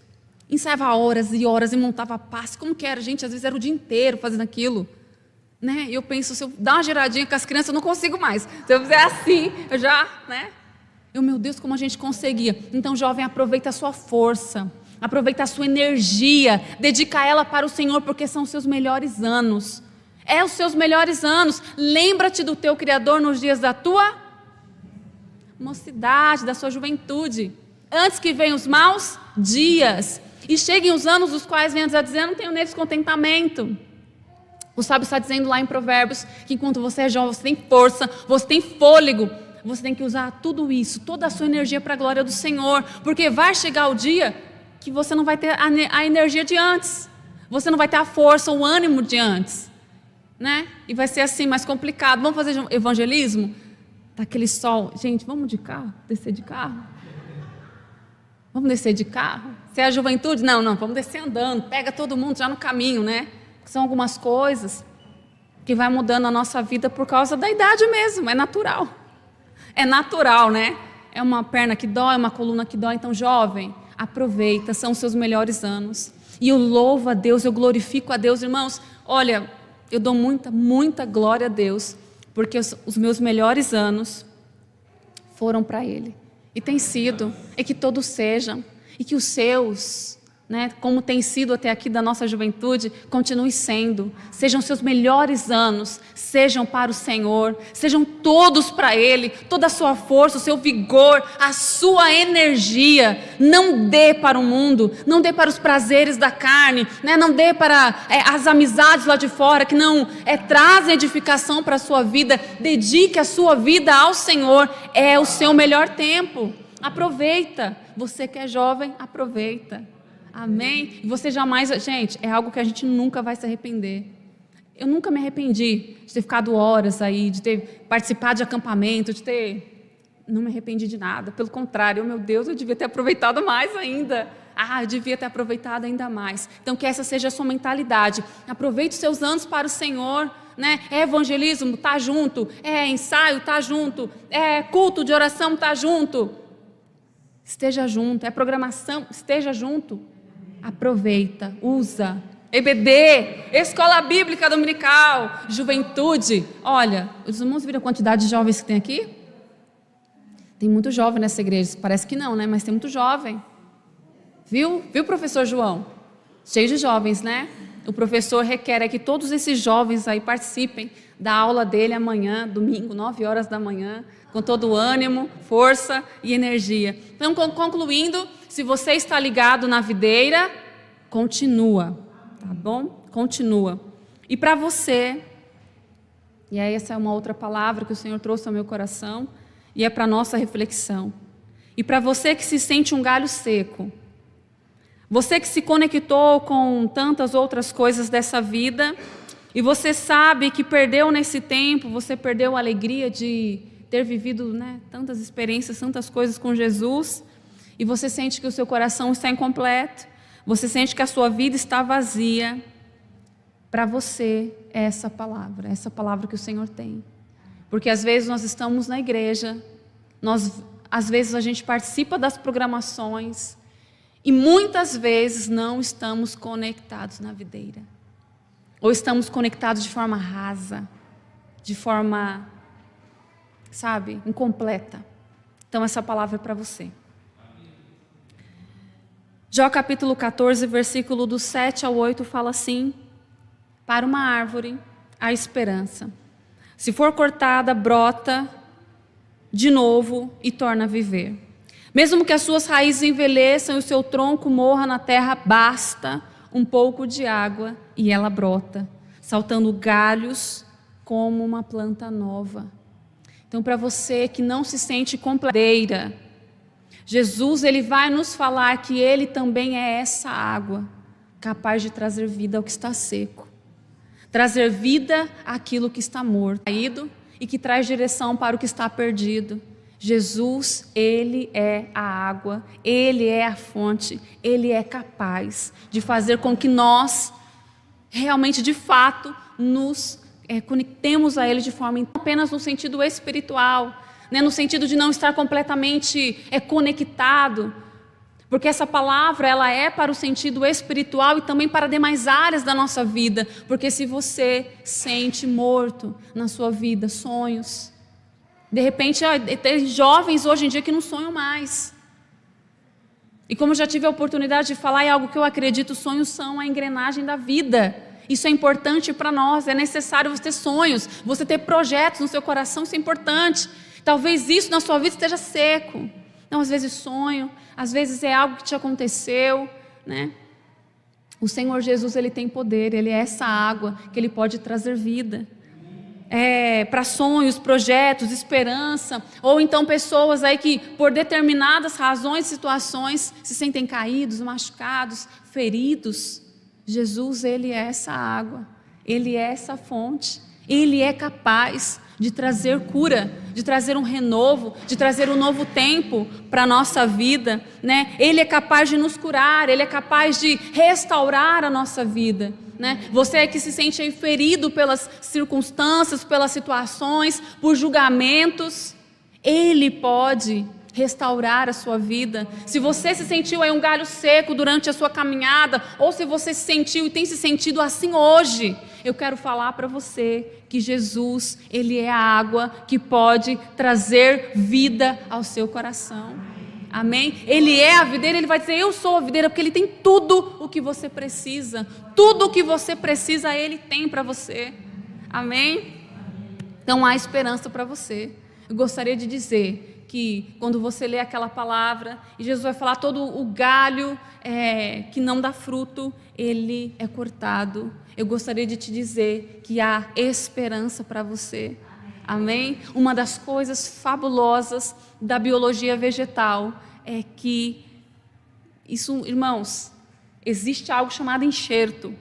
A: Ensaiava horas e horas e montava passe, como que era? Gente, às vezes era o dia inteiro fazendo aquilo. Né? E eu penso, se eu dar uma giradinha com as crianças, eu não consigo mais. Se eu fizer assim, eu já, né? Meu Deus, como a gente conseguia. Então, jovem, aproveita a sua força. Aproveita a sua energia, dedica ela para o Senhor, porque são os seus melhores anos. É os seus melhores anos. Lembra-te do teu Criador nos dias da tua mocidade, da sua juventude. Antes que venham os maus dias e cheguem os anos dos quais vem a dizer, não tenho neles contentamento. O sábio está dizendo lá em Provérbios que enquanto você é jovem, você tem força, você tem fôlego, você tem que usar tudo isso, toda a sua energia para a glória do Senhor, porque vai chegar o dia que você não vai ter a energia de antes, você não vai ter a força, o ânimo de antes, né? E vai ser assim, mais complicado. Vamos fazer evangelismo? Tá aquele sol, gente, vamos de carro? Descer de carro? Vamos descer de carro? Se é a juventude? Não, vamos descer andando, pega todo mundo já no caminho, né? São algumas coisas que vai mudando a nossa vida por causa da idade mesmo, é natural, né? É uma perna que dói, uma coluna que dói, então jovem, aproveita, são os seus melhores anos. E eu louvo a Deus, eu glorifico a Deus, irmãos. Olha, eu dou muita glória a Deus, porque os meus melhores anos foram para Ele. E tem sido, e que todos sejam, e que os seus né, como tem sido até aqui da nossa juventude, continue sendo. Sejam seus melhores anos, sejam para o Senhor, sejam todos para Ele, toda a sua força, o seu vigor, a sua energia. Não dê para o mundo, não dê para os prazeres da carne, né, não dê para as amizades lá de fora que não trazem edificação para a sua vida. Dedique a sua vida ao Senhor, é o seu melhor tempo. Aproveita, você que é jovem, aproveita. Amém? E você jamais, gente, é algo que a gente nunca vai se arrepender. Eu nunca me arrependi de ter ficado horas aí, de ter participado de acampamento, não me arrependi de nada. Pelo contrário, meu Deus, eu devia ter aproveitado mais ainda. Eu devia ter aproveitado ainda mais. Então, que essa seja a sua mentalidade. Aproveite os seus anos para o Senhor, né? É evangelismo, tá junto. É ensaio, tá junto. É culto de oração, tá junto. Esteja junto. É programação, esteja junto. Aproveita, usa. EBD, Escola Bíblica Dominical, Juventude. Olha, os irmãos viram a quantidade de jovens que tem aqui? Tem muito jovem nessa igreja. Parece que não, né? Mas tem muito jovem. Viu, professor João? Cheio de jovens, né? O professor requer que todos esses jovens aí participem da aula dele amanhã, domingo, 9 horas da manhã, com todo o ânimo, força e energia. Então, concluindo, se você está ligado na videira, continua, tá bom? Continua. E para você, e aí essa é uma outra palavra que o Senhor trouxe ao meu coração, e é para a nossa reflexão. E para você que se sente um galho seco, você que se conectou com tantas outras coisas dessa vida, e você sabe que perdeu nesse tempo, você perdeu a alegria de ter vivido, né, tantas experiências, tantas coisas com Jesus, e você sente que o seu coração está incompleto, você sente que a sua vida está vazia. Para você é essa palavra que o Senhor tem. Porque às vezes nós estamos na igreja, às vezes a gente participa das programações, e muitas vezes não estamos conectados na videira. Ou estamos conectados de forma rasa, de forma, incompleta. Então essa palavra é para você. Jó capítulo 14, versículo do 7 ao 8 fala assim: para uma árvore há esperança. Se for cortada, brota de novo e torna a viver. Mesmo que as suas raízes envelheçam e o seu tronco morra na terra, basta um pouco de água e ela brota, saltando galhos como uma planta nova. Então, para você que não se sente completeira, Jesus, ele vai nos falar que ele também é essa água, capaz de trazer vida ao que está seco, trazer vida àquilo que está morto, caído, e que traz direção para o que está perdido. Jesus, ele é a água, ele é a fonte, ele é capaz de fazer com que nós realmente, de fato, nos conectemos a ele de forma não apenas no sentido espiritual, né, no sentido de não estar completamente conectado, porque essa palavra ela é para o sentido espiritual e também para demais áreas da nossa vida, porque se você sente morto na sua vida, sonhos, de repente tem jovens hoje em dia que não sonham mais, e como já tive a oportunidade de falar, é algo que eu acredito, sonhos são a engrenagem da vida. Isso é importante para nós, é necessário você ter sonhos, você ter projetos no seu coração, isso é importante. Talvez isso na sua vida esteja seco. Então, às vezes sonho, às vezes é algo que te aconteceu, né? O Senhor Jesus, ele tem poder, ele é essa água que ele pode trazer vida. Para sonhos, projetos, esperança, ou então pessoas aí que por determinadas razões, situações, se sentem caídos, machucados, feridos. Jesus, ele é essa água, ele é essa fonte, ele é capaz de trazer cura, de trazer um renovo, de trazer um novo tempo para a nossa vida, né? Ele é capaz de nos curar, ele é capaz de restaurar a nossa vida, né? Você que se sente aí ferido pelas circunstâncias, pelas situações, por julgamentos, ele pode restaurar a sua vida. Se você se sentiu aí um galho seco durante a sua caminhada, ou se você se sentiu e tem se sentido assim hoje, eu quero falar para você que Jesus, ele é a água que pode trazer vida ao seu coração. Amém? Ele é a videira, ele vai dizer, eu sou a videira, porque ele tem tudo o que você precisa. Tudo o que você precisa, ele tem para você. Amém? Então há esperança para você. Eu gostaria de dizer que quando você lê aquela palavra, e Jesus vai falar todo o galho que não dá fruto, ele é cortado. Eu gostaria de te dizer que há esperança para você. Amém? Uma das coisas fabulosas da biologia vegetal é que, isso, irmãos, existe algo chamado enxerto,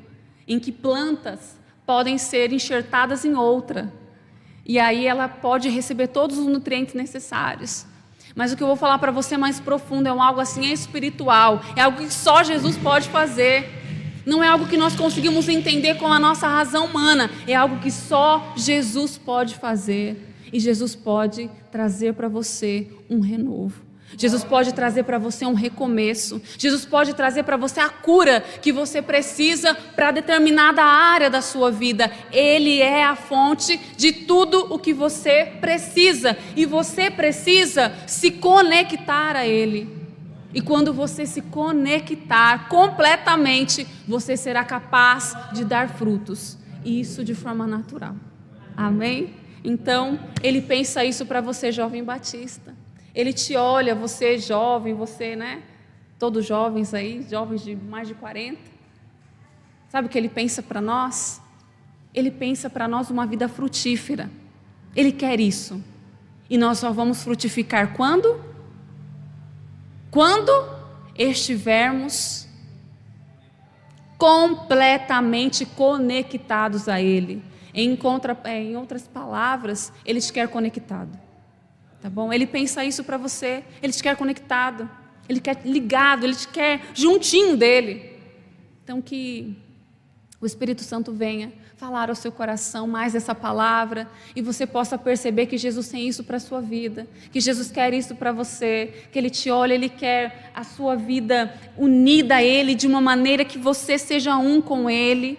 A: em que plantas podem ser enxertadas em outra, e aí ela pode receber todos os nutrientes necessários. Mas o que eu vou falar para você mais profundo é algo assim espiritual, é algo que só Jesus pode fazer. Não é algo que nós conseguimos entender com a nossa razão humana, é algo que só Jesus pode fazer. E Jesus pode trazer para você um renovo. Jesus pode trazer para você um recomeço. Jesus pode trazer para você a cura que você precisa para determinada área da sua vida. Ele é a fonte de tudo o que você precisa. E você precisa se conectar a Ele. E quando você se conectar completamente, você será capaz de dar frutos. E isso de forma natural. Amém? Então, Ele pensa isso para você, jovem batista. Ele te olha, você jovem, você, né? Todos jovens aí, jovens de mais de 40. Sabe o que Ele pensa para nós? Ele pensa para nós uma vida frutífera. Ele quer isso. E nós só vamos frutificar quando? Quando estivermos completamente conectados a Ele. Em outras palavras, Ele te quer conectado. Tá bom? Ele pensa isso para você. Ele te quer conectado. Ele quer ligado. Ele te quer juntinho dele. Então que o Espírito Santo venha falar ao seu coração mais essa palavra e você possa perceber que Jesus tem isso para a sua vida, que Jesus quer isso para você, que Ele te olha, Ele quer a sua vida unida a Ele de uma maneira que você seja um com Ele,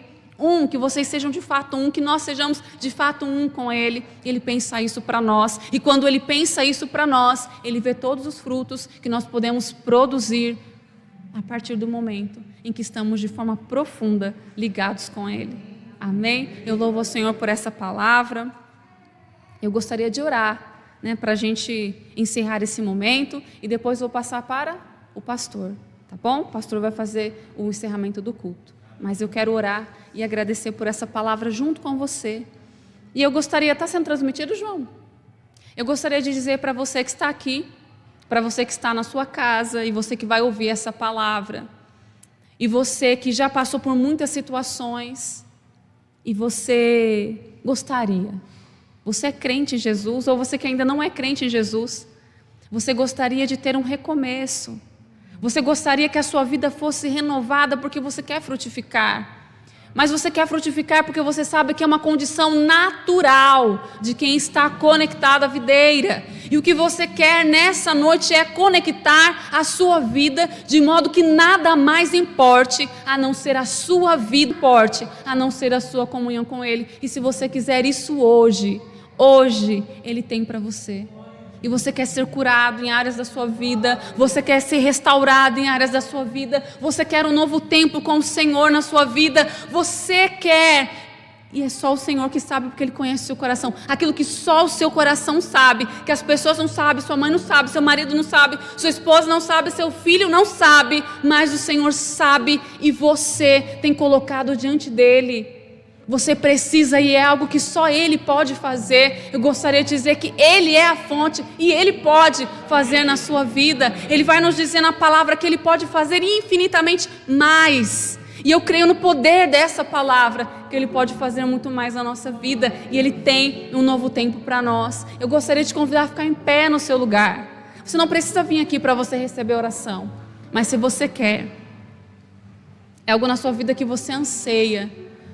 A: que vocês sejam de fato um, que nós sejamos de fato um com Ele. Ele pensa isso para nós, e quando Ele pensa isso para nós, Ele vê todos os frutos que nós podemos produzir a partir do momento em que estamos de forma profunda ligados com Ele. Amém? Eu louvo ao Senhor por essa palavra. Eu gostaria de orar, para a gente encerrar esse momento, e depois vou passar para o pastor, tá bom? O pastor vai fazer o encerramento do culto. Mas eu quero orar e agradecer por essa palavra junto com você. E eu gostaria, está sendo transmitido, João? Eu gostaria de dizer para você que está aqui, para você que está na sua casa, e você que vai ouvir essa palavra, e você que já passou por muitas situações, e você gostaria, você é crente em Jesus, ou você que ainda não é crente em Jesus, você gostaria de ter um recomeço, você gostaria que a sua vida fosse renovada porque você quer frutificar, mas você quer frutificar porque você sabe que é uma condição natural de quem está conectado à videira. E o que você quer nessa noite é conectar a sua vida de modo que nada mais importe a não ser a sua vida, a não ser a sua comunhão com Ele. E se você quiser isso hoje Ele tem para você. E você quer ser curado em áreas da sua vida, você quer ser restaurado em áreas da sua vida, você quer um novo tempo com o Senhor na sua vida, você quer, e é só o Senhor que sabe, porque Ele conhece o seu coração, aquilo que só o seu coração sabe, que as pessoas não sabem, sua mãe não sabe, seu marido não sabe, sua esposa não sabe, seu filho não sabe, mas o Senhor sabe, e você tem colocado diante dEle. Você precisa, e é algo que só Ele pode fazer. Eu gostaria de dizer que Ele é a fonte e Ele pode fazer na sua vida. Ele vai nos dizer na palavra que Ele pode fazer infinitamente mais. E eu creio no poder dessa palavra, que Ele pode fazer muito mais na nossa vida. E Ele tem um novo tempo para nós. Eu gostaria de te convidar a ficar em pé no seu lugar. Você não precisa vir aqui para você receber oração, mas se você quer, é algo na sua vida que você anseia,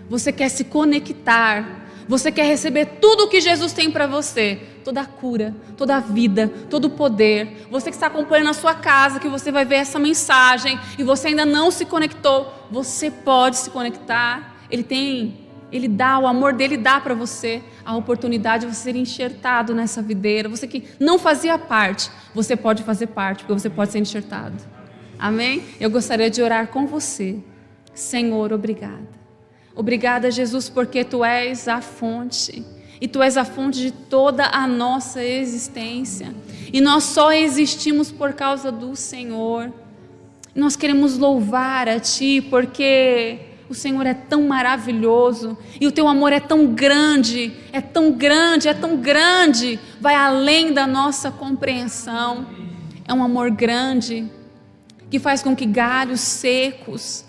A: você quer se conectar, você quer receber tudo o que Jesus tem para você, toda a cura, toda a vida, todo o poder. Você que está acompanhando na sua casa, que você vai ver essa mensagem e você ainda não se conectou, você pode se conectar. Ele dá, o amor dele dá para você a oportunidade de você ser enxertado nessa videira. Você que não fazia parte, você pode fazer parte, porque você pode ser enxertado. Amém? Eu gostaria de orar com você. Senhor, obrigada. Obrigada, Jesus, porque Tu és a fonte. E Tu és a fonte de toda a nossa existência. E nós só existimos por causa do Senhor. Nós queremos louvar a Ti, porque o Senhor é tão maravilhoso. E o Teu amor é tão grande, é tão grande, é tão grande. Vai além da nossa compreensão. É um amor grande, que faz com que galhos secos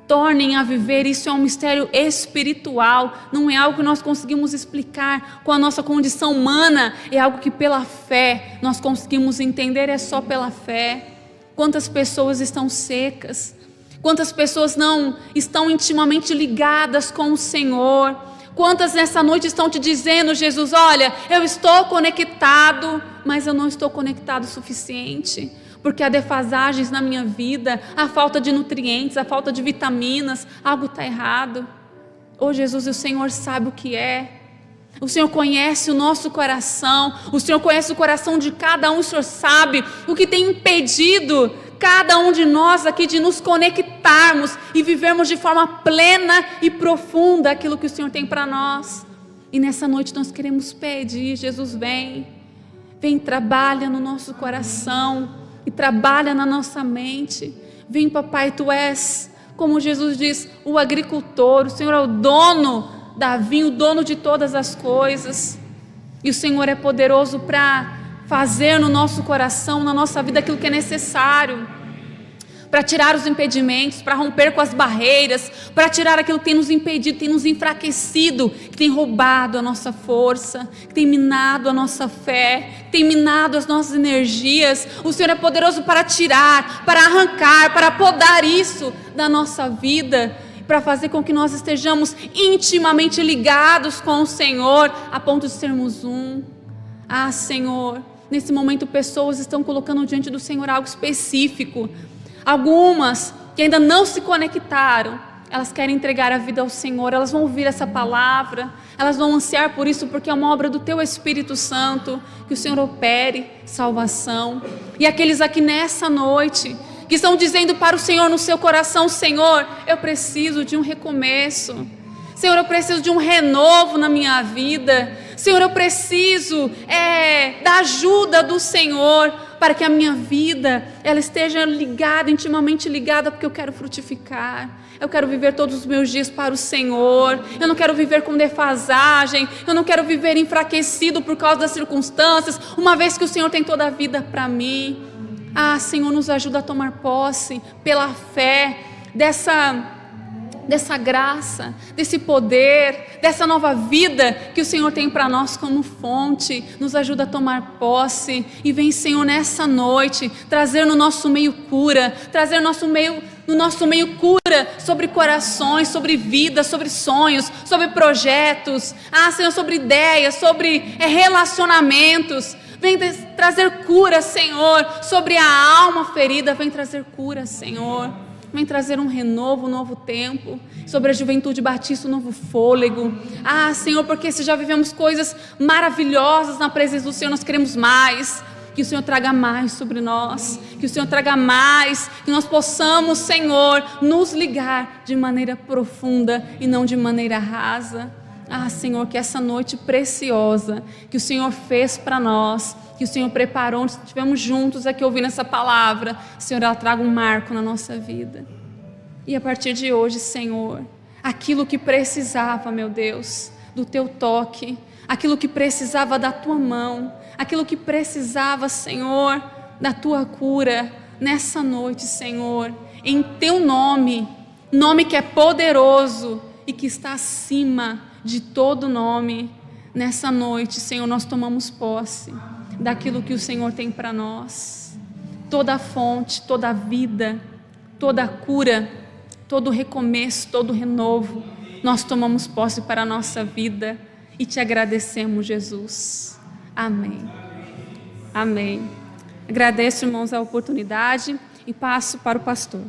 A: tornem a viver. Isso é um mistério espiritual, não é algo que nós conseguimos explicar com a nossa condição humana, é algo que pela fé nós conseguimos entender, é só pela fé. Quantas pessoas estão secas, quantas pessoas não estão intimamente ligadas com o Senhor, quantas nessa noite estão te dizendo: Jesus, olha, eu estou conectado, mas eu não estou conectado o suficiente, porque há defasagens na minha vida, a falta de nutrientes, a falta de vitaminas, algo está errado. Oh Jesus, o Senhor sabe o que é, o Senhor conhece o nosso coração, o Senhor conhece o coração de cada um, o Senhor sabe o que tem impedido cada um de nós aqui de nos conectarmos e vivermos de forma plena e profunda aquilo que o Senhor tem para nós. E nessa noite nós queremos pedir: Jesus, vem, trabalha no nosso coração e trabalha na nossa mente. Vem, papai, Tu és, como Jesus diz, o agricultor, o Senhor é o dono da vinha, o dono de todas as coisas, e o Senhor é poderoso para fazer no nosso coração, na nossa vida, aquilo que é necessário, para tirar os impedimentos, para romper com as barreiras, para tirar aquilo que tem nos impedido, tem nos enfraquecido, que tem roubado a nossa força, que tem minado a nossa fé, que tem minado as nossas energias. O Senhor é poderoso para tirar, para arrancar, para podar isso da nossa vida, para fazer com que nós estejamos intimamente ligados com o Senhor, a ponto de sermos um. Ah, Senhor, nesse momento pessoas estão colocando diante do Senhor algo específico. Algumas que ainda não se conectaram, elas querem entregar a vida ao Senhor, elas vão ouvir essa palavra, elas vão ansiar por isso, porque é uma obra do Teu Espírito Santo, que o Senhor opere salvação. E aqueles aqui nessa noite, que estão dizendo para o Senhor no seu coração: Senhor, eu preciso de um recomeço, Senhor, eu preciso de um renovo na minha vida, Senhor, eu preciso da ajuda do Senhor, para que a minha vida ela esteja ligada, intimamente ligada, porque eu quero frutificar, eu quero viver todos os meus dias para o Senhor, eu não quero viver com defasagem, eu não quero viver enfraquecido por causa das circunstâncias, uma vez que o Senhor tem toda a vida para mim. Ah, Senhor, nos ajuda a tomar posse pela fé dessa graça, desse poder, dessa nova vida que o Senhor tem para nós como fonte. Nos ajuda a tomar posse e vem, Senhor, nessa noite trazer no nosso meio cura, trazer no nosso meio cura sobre corações, sobre vidas, sobre sonhos, sobre projetos, Senhor, sobre ideias, sobre relacionamentos. Vem trazer cura, Senhor, sobre a alma ferida. Vem trazer cura, Senhor. Vem trazer um renovo, um novo tempo. Sobre a juventude batista, um novo fôlego. Senhor, porque se já vivemos coisas maravilhosas na presença do Senhor, nós queremos mais. Que o Senhor traga mais sobre nós. Que o Senhor traga mais. Que nós possamos, Senhor, nos ligar de maneira profunda e não de maneira rasa. Senhor, que essa noite preciosa que o Senhor fez para nós, que o Senhor preparou, onde estivemos juntos aqui ouvindo essa palavra, Senhor, ela traga um marco na nossa vida. E a partir de hoje, Senhor, aquilo que precisava, meu Deus, do Teu toque, aquilo que precisava da Tua mão, aquilo que precisava, Senhor, da Tua cura, nessa noite, Senhor, em Teu nome que é poderoso e que está acima de todo nome, nessa noite, Senhor, nós tomamos posse daquilo que o Senhor tem para nós. Toda a fonte, toda a vida, toda a cura, todo o recomeço, todo o renovo, nós tomamos posse para a nossa vida e Te agradecemos, Jesus. Amém. Amém. Agradeço, irmãos, a oportunidade e passo para o pastor.